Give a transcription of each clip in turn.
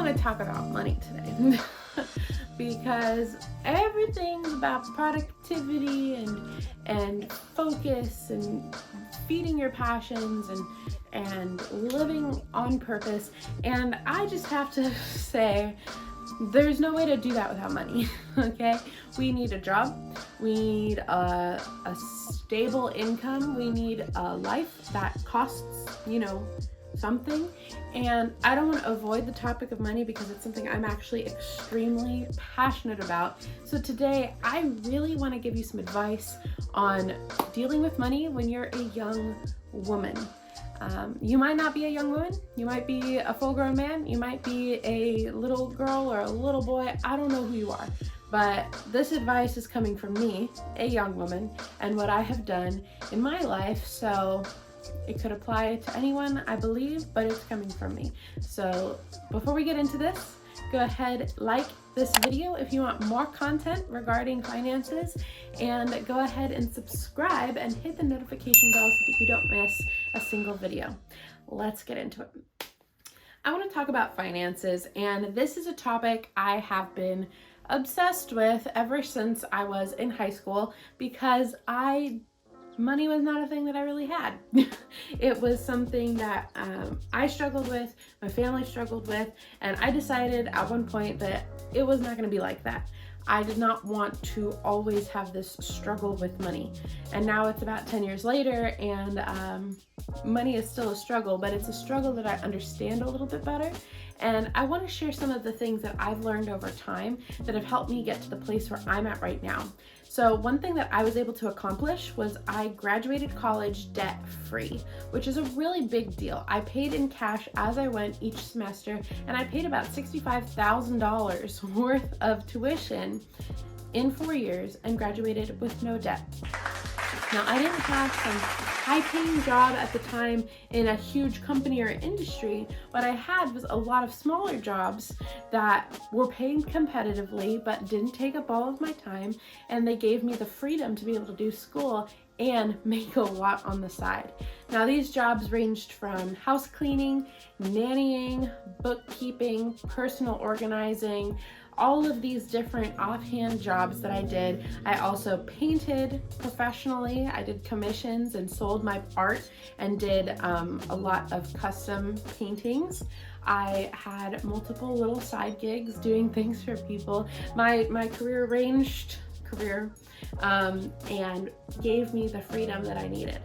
want to talk about money today because everything's about productivity and focus and feeding your passions and living on purpose. And I just have to say, there's no way to do that without money. Okay, we need a job, we need a stable income, we need a life that costs, something. And I don't want to avoid the topic of money because it's something I'm actually extremely passionate about. So today I really want to give you some advice on dealing with money when you're a young woman. You might not be a young woman, you might be a full-grown man, you might be a little girl or a little boy, I don't know who you are, but this advice is coming from me, a young woman, and what I have done in my life, so it could apply to anyone, I believe, but it's coming from me. So before we get into this, go ahead, like this video if you want more content regarding finances, and go ahead and subscribe and hit the notification bell so that you don't miss a single video. Let's get into it. I want to talk about finances, and this is a topic I have been obsessed with ever since I was in high school because money was not a thing that I really had. It was something that I struggled with, my family struggled with, and I decided at one point that it was not going to be like that. I did not want to always have this struggle with money. And now it's about 10 years later, and money is still a struggle, but it's a struggle that I understand a little bit better. And I want to share some of the things that I've learned over time that have helped me get to the place where I'm at right now. So one thing that I was able to accomplish was I graduated college debt-free, which is a really big deal. I paid in cash as I went each semester, and I paid about $65,000 worth of tuition in 4 years and graduated with no debt. Now, I didn't have some high-paying job at the time in a huge company or industry. What I had was a lot of smaller jobs that were paid competitively but didn't take up all of my time, and they gave me the freedom to be able to do school and make a lot on the side. Now, these jobs ranged from house cleaning, nannying, bookkeeping, personal organizing, all of these different offhand jobs that I did. I also painted professionally. I did commissions and sold my art and did a lot of custom paintings. I had multiple little side gigs doing things for people. My career ranged and gave me the freedom that I needed.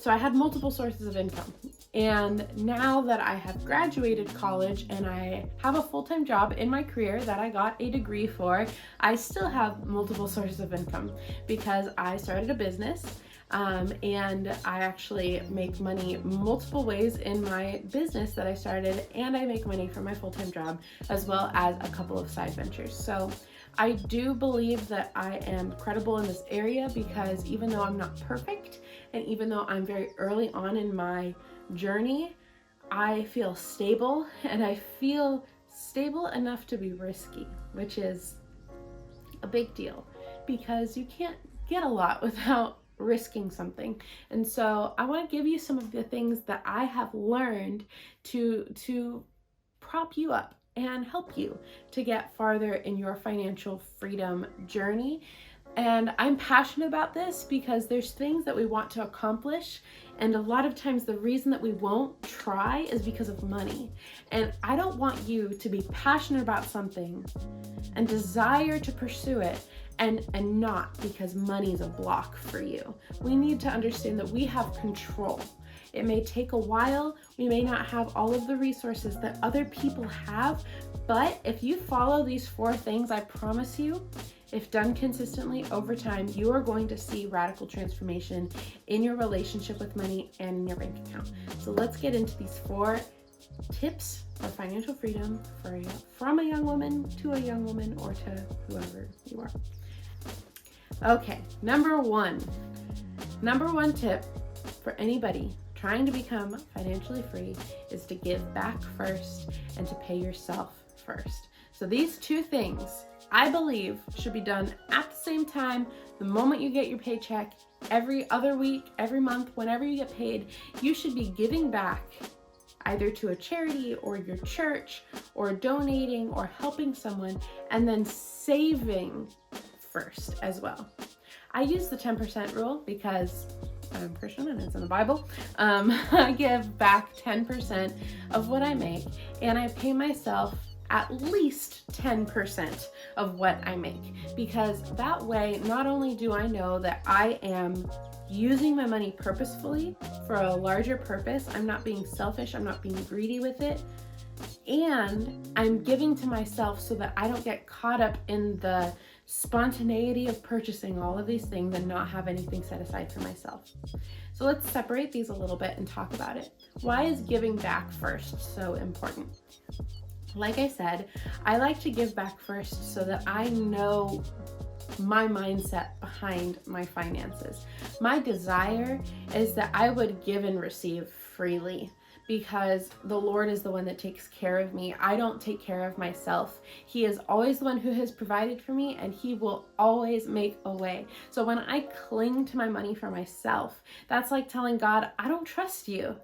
So I had multiple sources of income. And now that I have graduated college and I have a full-time job in my career that I got a degree for, I still have multiple sources of income because I started a business, and I actually make money multiple ways in my business that I started, and I make money from my full-time job as well as a couple of side ventures. So I do believe that I am credible in this area because even though I'm not perfect and even though I'm very early on in my journey, I feel stable, and I feel stable enough to be risky, which is a big deal because you can't get a lot without risking something. And so I want to give you some of the things that I have learned to prop you up and help you to get farther in your financial freedom journey. And I'm passionate about this because there's things that we want to accomplish, and a lot of times the reason that we won't try is because of money. And I don't want you to be passionate about something and desire to pursue it and not because money is a block for you. We need to understand that we have control. It may take a while, we may not have all of the resources that other people have, but if you follow these 4 things, I promise you, if done consistently over time, you are going to see radical transformation in your relationship with money and in your bank account. So let's get into these 4 tips for financial freedom from a young woman to a young woman or to whoever you are. Okay, number one tip for anybody trying to become financially free is to give back first and to pay yourself first. So these 2 things I believe should be done at the same time. The moment you get your paycheck, every other week, every month, whenever you get paid, you should be giving back either to a charity or your church or donating or helping someone, and then saving first as well. I use the 10% rule because I'm Christian and it's in the Bible. I give back 10% of what I make, and I pay myself at least 10% of what I make, because that way not only do I know that I am using my money purposefully for a larger purpose, I'm not being selfish, I'm not being greedy with it, and I'm giving to myself so that I don't get caught up in the spontaneity of purchasing all of these things and not have anything set aside for myself. So let's separate these a little bit and talk about it. Why is giving back first so important? Like I said, I like to give back first so that I know my mindset behind my finances. My desire is that I would give and receive freely, because the Lord is the one that takes care of me. I don't take care of myself. He is always the one who has provided for me, and He will always make a way. So when I cling to my money for myself, that's like telling God, I don't trust you,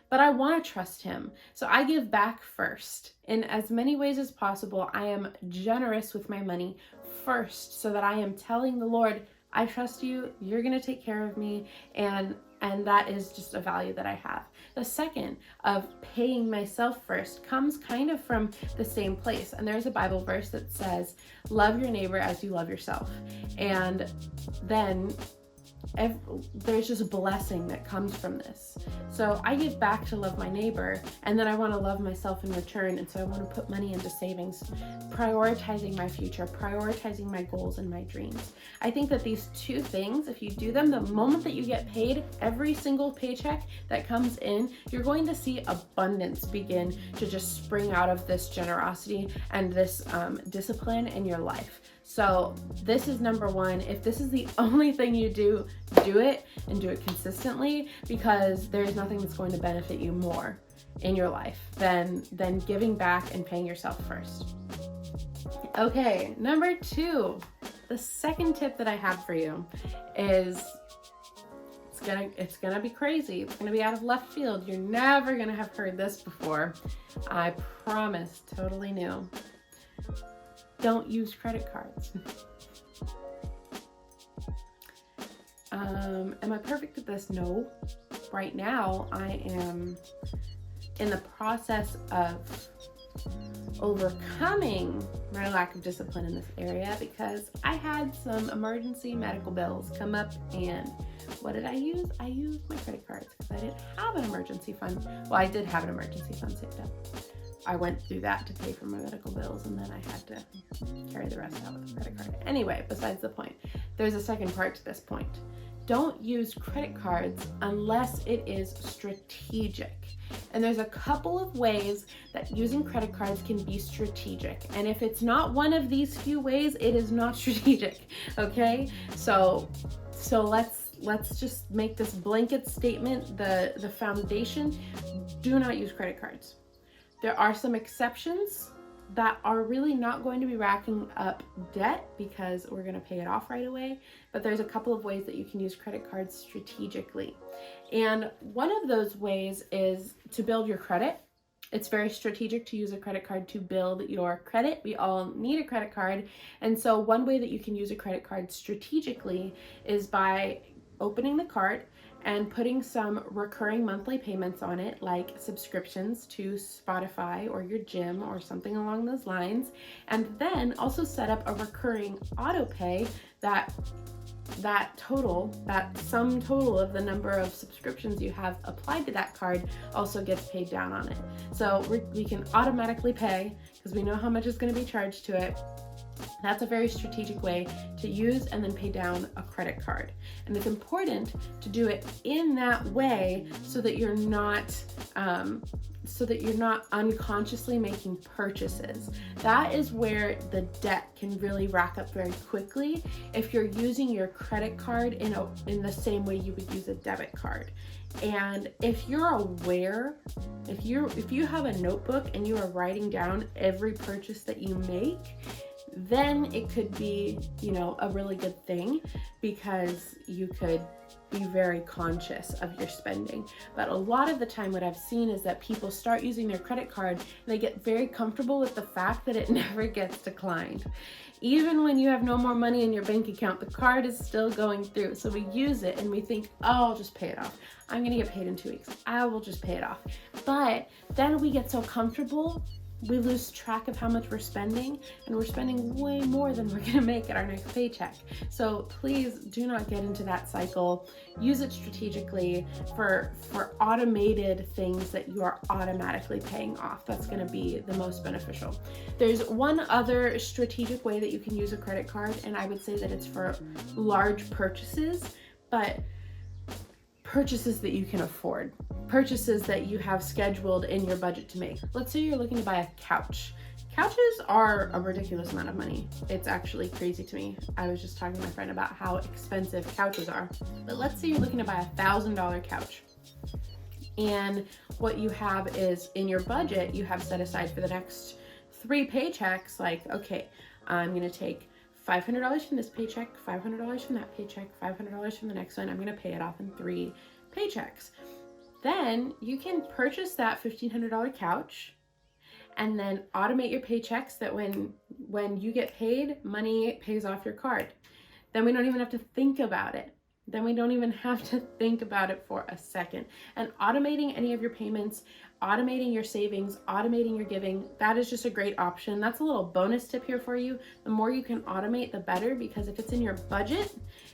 but I want to trust Him. So I give back first. In as many ways as possible, I am generous with my money first, so that I am telling the Lord, I trust you, you're going to take care of me, and that is just a value that I have. The second of paying myself first comes kind of from the same place. And there's a Bible verse that says, love your neighbor as you love yourself. And then there's just a blessing that comes from this. So I give back to love my neighbor, and then I want to love myself in return. And so I want to put money into savings, prioritizing my future, prioritizing my goals and my dreams. I think that these two things, if you do them the moment that you get paid, every single paycheck that comes in, you're going to see abundance begin to just spring out of this generosity and this discipline in your life. So this is number one. If this is the only thing you do, do it, and do it consistently, because there's nothing that's going to benefit you more in your life than giving back and paying yourself first. Okay, number two, the second tip that I have for you is it's gonna be crazy. It's gonna be out of left field. You're never gonna have heard this before. I promise, totally new. Don't use credit cards. Am I perfect at this? No. Right now, I am in the process of overcoming my lack of discipline in this area, because I had some emergency medical bills come up, and what did I use? I used my credit cards because I didn't have an emergency fund. Well, I did have an emergency fund saved up. I went through that to pay for my medical bills, and then I had to carry the rest out with the credit card. Anyway, besides the point, there's a second part to this point. Don't use credit cards unless it is strategic. And there's a couple of ways that using credit cards can be strategic. And if it's not one of these few ways, it is not strategic, okay? So let's just make this blanket statement the foundation. Do not use credit cards. There are some exceptions that are really not going to be racking up debt because we're going to pay it off right away. But there's a couple of ways that you can use credit cards strategically. And one of those ways is to build your credit. It's very strategic to use a credit card to build your credit. We all need a credit card. And so one way that you can use a credit card strategically is by opening the card and putting some recurring monthly payments on it, like subscriptions to Spotify or your gym or something along those lines. And then also set up a recurring auto pay that sum total of the number of subscriptions you have applied to that card also gets paid down on it. So we can automatically pay because we know how much is going to be charged to it. That's a very strategic way to use and then pay down a credit card. And it's important to do it in that way so that you're not unconsciously making purchases. That is where the debt can really rack up very quickly if you're using your credit card in the same way you would use a debit card. And if you're aware, if you have a notebook and you are writing down every purchase that you make, then it could be, a really good thing, because you could be very conscious of your spending. But a lot of the time what I've seen is that people start using their credit card and they get very comfortable with the fact that it never gets declined. Even when you have no more money in your bank account, the card is still going through. So we use it and we think, oh, I'll just pay it off. I'm gonna get paid in 2 weeks. I will just pay it off. But then we get so comfortable, we lose track of how much we're spending, and we're spending way more than we're gonna make at our next paycheck. So please do not get into that cycle. Use it strategically for automated things that you are automatically paying off. That's gonna be the most beneficial. There's one other strategic way that you can use a credit card, and I would say that it's for large purchases, but purchases that you can afford, purchases that you have scheduled in your budget to make. Let's say you're looking to buy a couch. Couches are a ridiculous amount of money. It's actually crazy to me. I was just talking to my friend about how expensive couches are. But let's say you're looking to buy $1,000 couch. And what you have is in your budget, you have set aside for the next 3 paychecks, like, okay, I'm gonna take $500 from this paycheck, $500 from that paycheck, $500 from the next one. I'm gonna pay it off in 3 paychecks. Then you can purchase that $1,500 couch and then automate your paychecks that when you get paid, money pays off your card. Then we don't even have to think about it. Then we don't even have to think about it for a second. And automating any of your payments, automating your savings, automating your giving, that is just a great option. That's a little bonus tip here for you. The more you can automate, the better, because if it's in your budget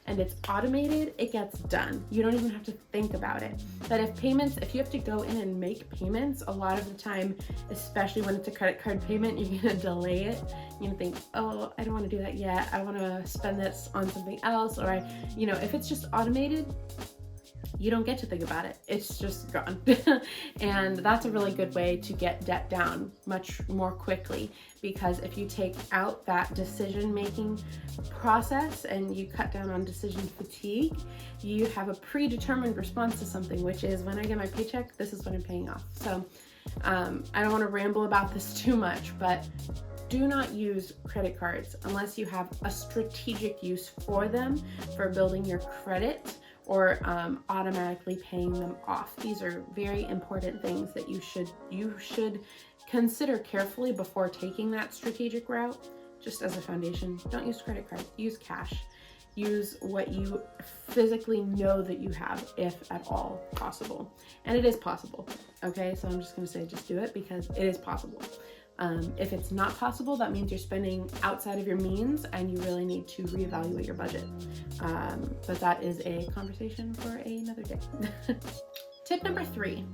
and it's automated, it gets done. You don't even have to think about it. But if you have to go in and make payments, a lot of the time, especially when it's a credit card payment, you're gonna delay it. You're gonna think, oh, I don't wanna do that yet. I wanna spend this on something else. Or if it's just automated, you don't get to think about it. It's just gone. And that's a really good way to get debt down much more quickly, because if you take out that decision-making process and you cut down on decision fatigue, you have a predetermined response to something, which is when I get my paycheck, this is what I'm paying off. So I don't want to ramble about this too much, but do not use credit cards unless you have a strategic use for them, for building your credit or automatically paying them off. These are very important things that you should consider carefully before taking that strategic route. Just as a foundation, don't use credit cards, use cash. Use what you physically know that you have, if at all possible. And it is possible, okay? So I'm just gonna say just do it, because it is possible. If it's not possible, that means you're spending outside of your means and you really need to reevaluate your budget. But that is a conversation for another day. Tip number 3,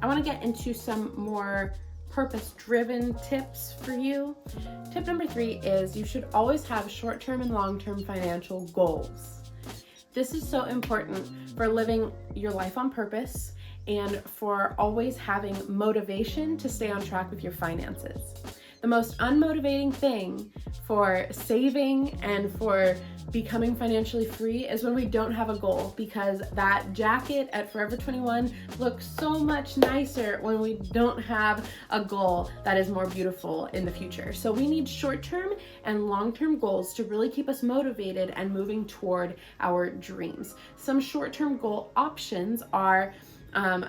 I want to get into some more purpose-driven tips for you. Tip number 3 is you should always have short-term and long-term financial goals. This is so important for living your life on purpose and for always having motivation to stay on track with your finances. The most unmotivating thing for saving and for becoming financially free is when we don't have a goal, because that jacket at Forever 21 looks so much nicer when we don't have a goal that is more beautiful in the future. So we need short-term and long-term goals to really keep us motivated and moving toward our dreams. Some short-term goal options are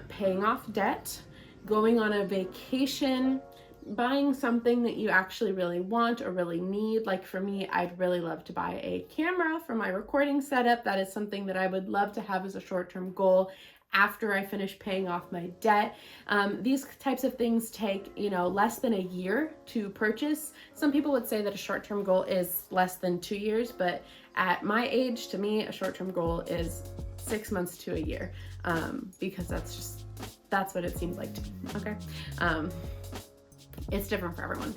paying off debt, going on a vacation, buying something that you actually really want or really need. Like for me, I'd really love to buy a camera for my recording setup. That is something that I would love to have as a short-term goal after I finish paying off my debt. These types of things take, less than a year to purchase. Some people would say that a short-term goal is less than 2 years, but at my age, to me, a short-term goal is 6 months to a year, because that's what it seems like to me, okay? It's different for everyone.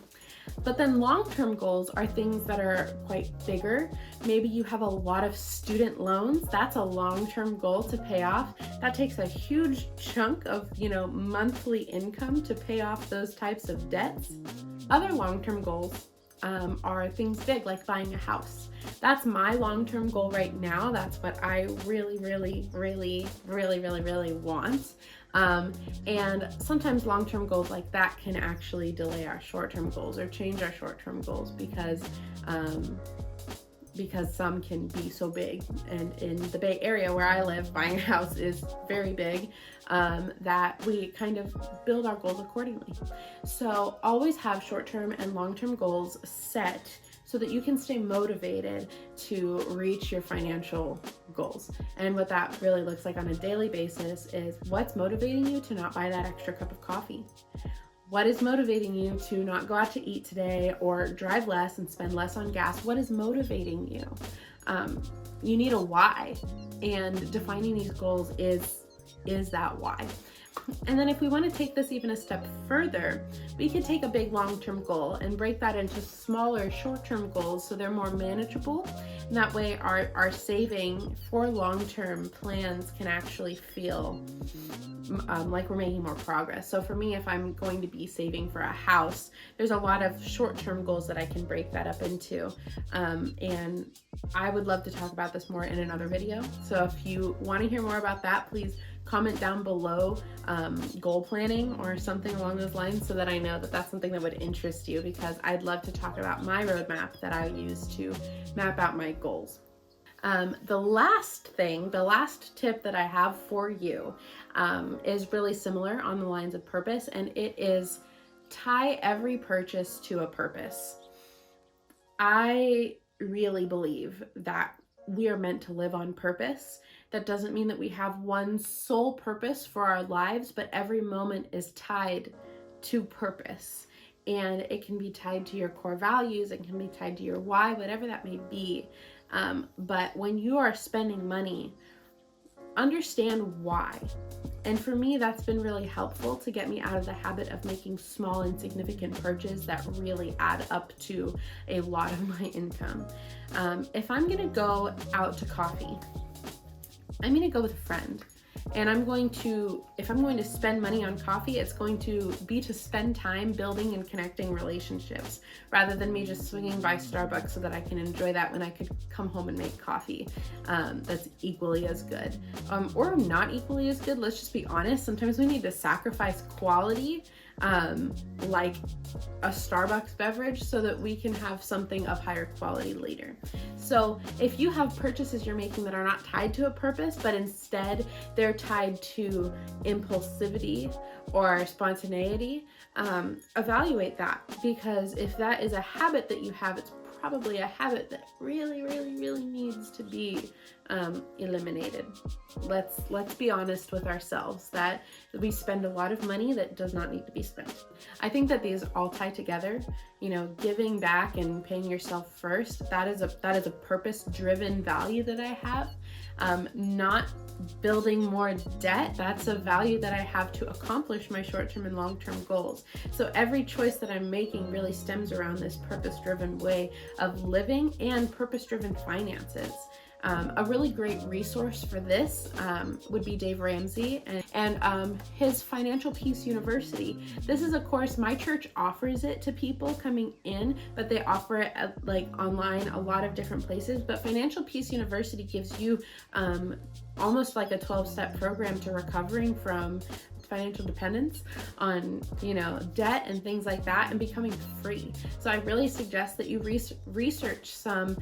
But then long-term goals are things that are quite bigger. Maybe you have a lot of student loans. That's a long-term goal to pay off. That takes a huge chunk of, monthly income to pay off those types of debts. Other long-term goals are things big, like buying a house. That's my long-term goal right now. That's what I really, really, really, really, really, really want. And sometimes long-term goals like that can actually delay our short-term goals or change our short-term goals, because because some can be so big. And in the Bay Area where I live, buying a house is very big, that we kind of build our goals accordingly. So always have short-term and long-term goals set so that you can stay motivated to reach your financial goals. And what that really looks like on a daily basis is what's motivating you to not buy that extra cup of coffee? What is motivating you to not go out to eat today or drive less and spend less on gas? What is motivating you? You need a why, and defining these goals is that why. And then if we want to take this even a step further, we could take a big long-term goal and break that into smaller short-term goals so they're more manageable. And that way our saving for long-term plans can actually feel like we're making more progress. So for me, if I'm going to be saving for a house, there's a lot of short-term goals that I can break that up into. And I would love to talk about this more in another video. So if you want to hear more about that, please comment down below goal planning or something along those lines so that I know that that's something that would interest you, because I'd love to talk about my roadmap that I use to map out my goals. The last tip that I have for you is really similar on the lines of purpose, and it is tie every purchase to a purpose. I really believe that we are meant to live on purpose. That doesn't mean that we have one sole purpose for our lives, but every moment is tied to purpose. And it can be tied to your core values, it can be tied to your why, whatever that may be. But when you are spending money, understand why. And for me, that's been really helpful to get me out of the habit of making small insignificant purchases that really add up to a lot of my income. If I'm gonna go out to coffee, I'm gonna go with a friend. And if I'm going to spend money on coffee, it's going to be to spend time building and connecting relationships rather than me just swinging by Starbucks so that I can enjoy that when I could come home and make coffee that's equally as good. Or not equally as good, let's just be honest. Sometimes we need to sacrifice quality, like a Starbucks beverage, so that we can have something of higher quality later. So if you have purchases you're making that are not tied to a purpose, but instead they're tied to impulsivity or spontaneity, evaluate that, because if that is a habit that you have, it's probably a habit that really needs to be eliminated. Let's be honest with ourselves that we spend a lot of money that does not need to be spent. I think that these all tie together. You know, giving back and paying yourself first, that is a purpose-driven value that I have. Not building more debt, that's a value that I have to accomplish my short-term and long-term goals. So every choice that I'm making really stems around this purpose-driven way of living and purpose-driven finances. A really great resource for this would be Dave Ramsey and his Financial Peace University. This is a course, my church offers it to people coming in, but they offer it online a lot of different places. But Financial Peace University gives you almost like a 12-step program to recovering from financial dependence on, debt and things like that, and becoming free. So I really suggest that you research some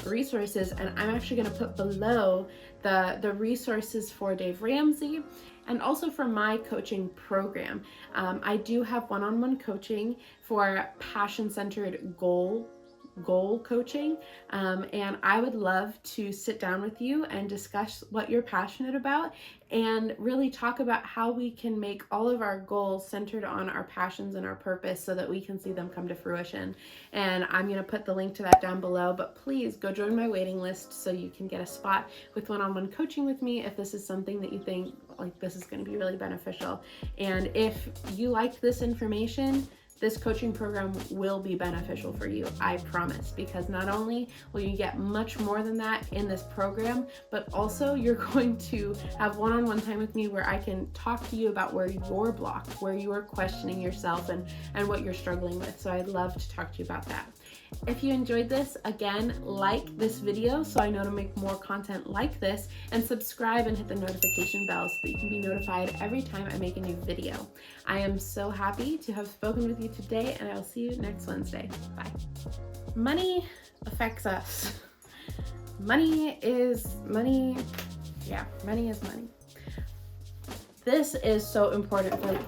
resources, and I'm actually going to put below the resources for Dave Ramsey and also for my coaching program. I do have one-on-one coaching for passion-centered goal coaching, and I would love to sit down with you and discuss what you're passionate about and really talk about how we can make all of our goals centered on our passions and our purpose so that we can see them come to fruition. And I'm going to put the link to that down below, but please go join my waiting list so you can get a spot with one-on-one coaching with me if this is something that you think this is going to be really beneficial. And if you liked this information, this coaching program will be beneficial for you, I promise, because not only will you get much more than that in this program, but also you're going to have one-on-one time with me where I can talk to you about where you're blocked, where you are questioning yourself and what you're struggling with. So I'd love to talk to you about that. If you enjoyed this, again, like this video so I know to make more content like this, and subscribe and hit the notification bell so that you can be notified every time I make a new video. I am so happy to have spoken with you today, and I'll see you next Wednesday. Bye. Money affects us. money is money. Yeah, money is money. This is so important for,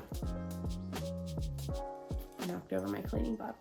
I knocked over my cleaning bob.